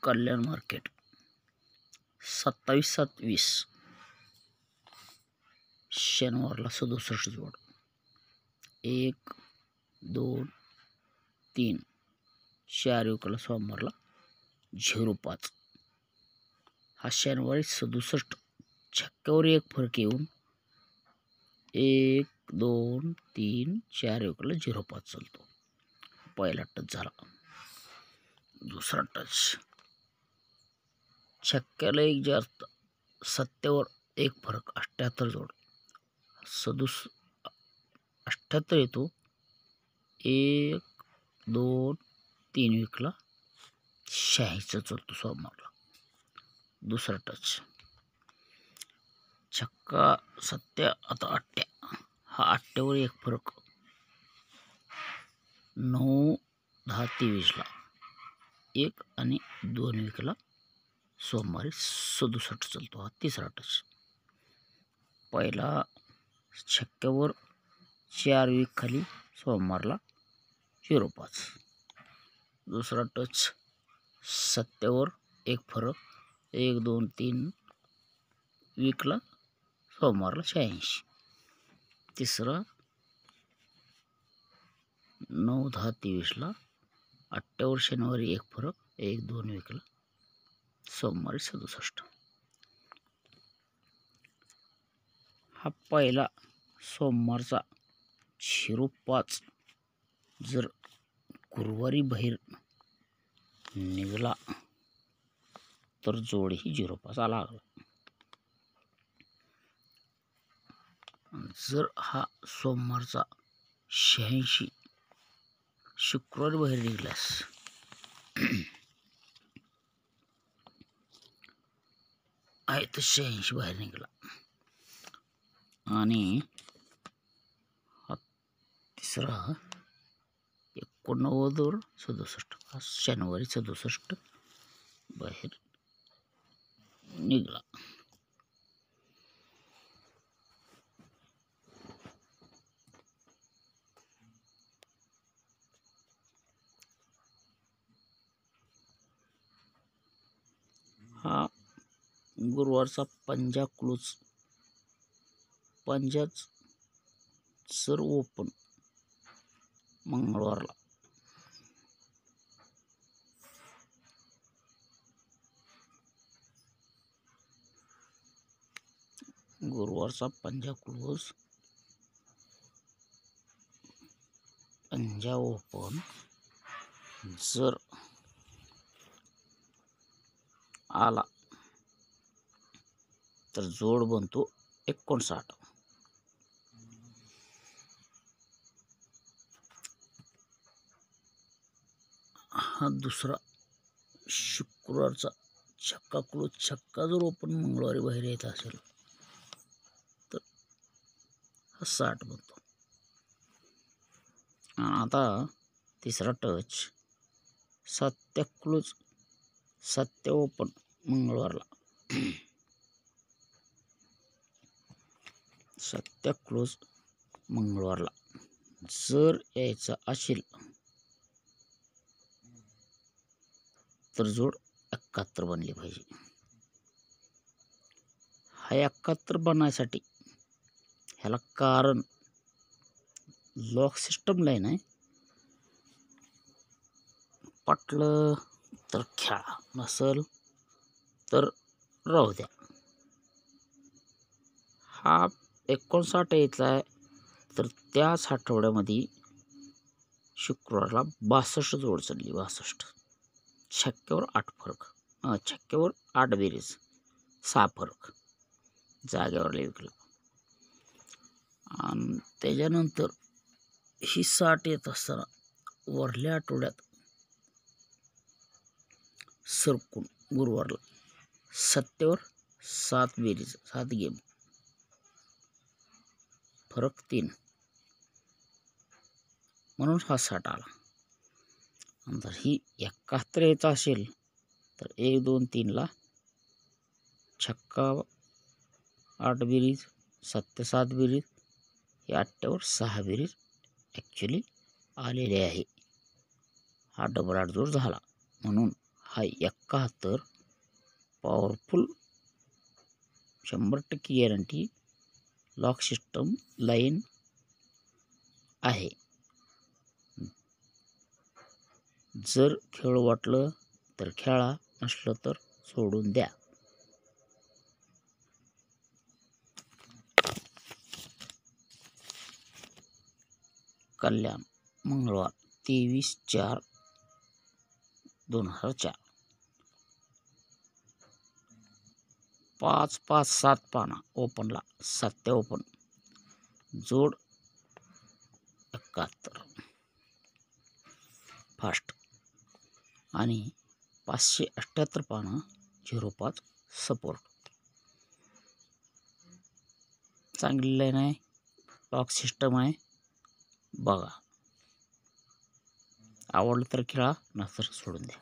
कल्याण market 27/7/20 शनिवारला 67 जोड 1 2 3 4 विकला सोमवारला 05 हा शनिवारी 67 छक्क्यावर एक फरक येऊन 1 2 3 4 विकला 05 चालतो. पहिला टच झाला. दुसरा टच छक्क्याला एक जास्त 70वर एक फरक 78 जोड 78 येतो. 1 2 3 विकला 86 चालतो सोमवारला. दुसरा टच छक्का 70 आता 8 हा 8वर एक फरक 9 10 23ला 1 आणि 2 विकला सोमवारी 67 चालतो. हा तिसरा टच. पहिला छक्क्यावर 4 विक खाली सोमवारला 05. दुसरा टच 70वर एक फरक 1 2 3 विकला सोमवारला 86. तिसरा 9 10 23ला 8वर शनिवारी एक फरक 1 2 विकला सोमवारी 67. हा पहिला सोमवारचा 05 जर गुरुवारी बाहेर निघाला तर जोड ही 05 आला. जर हा सोमवारचा 86 शुक्रवारी बाहेर निघाल्यास आहे तर 86 बाहेर निघाला आणि हा तिसरा 89वर 67 हा शनिवारी 67 बाहेर निघाला. हा गुरुवारचा पंजा क्लोज पंजाच सर ओपन मंगळवारला गुरुवारचा पंजा क्लोज पंजा ओपन जर आला तर जोड बनतो 59. हा दुसरा शुक्रवारचा छक्का क्लोज छक्का जर ओपन मंगळवारी बाहेर येत असेल तर हा 60 बनतो. आता तिसरा टच 7 क्लोज 7 ओपन मंगळवारला 7 क्लोज मंगळवारला जर यायचा असेल तर जोड 71 बनली पाहिजे. हा 71 बनण्यासाठी ह्याला कारण लॉक सिस्टम लाईन आहे. पटलं तर खेळा नसल तर राहू द्या. हा 59 यायचा आहे तर त्याच आठवड्यामध्ये शुक्रवारला 62 जोड चालली. 62 छक्क्यावर 8 फरक छक्क्यावर 8 बेरीज 6 फरक जागेवर विकला. आणि त्याच्यानंतर ही 60 येत असताना वरल्या आठवड्यात सरकून गुरुवारला 70वर 7 बेरीज 7 गेम फरक 3 म्हणून हा 60 आला. जर ही 71 यायचा असेल तर 1 2 3ला छक्का 8 बेरीज 7 7 बेरीज हे 8वर 6 बेरीज ॲक्च्युली आलेले आहे. हा डबल 8 जोड झाला म्हणून हाय 71, powerful 100% guarantee, lock system line आहे. जर खेळ वाटलं तर खेळा, नसलं तर सोडून द्या. कल्याण, मंगळवार 23/4/2004. 5, 5, 7 पाना ओपनला, 7 ओपन, जोड 71 फास्ट आणि 578 पानं 05 सपोर्ट. चांगली लाईन आहे, लॉक सिस्टम आहे. बघा, आवडलं तर खेळा, नसतर सोडून द्या.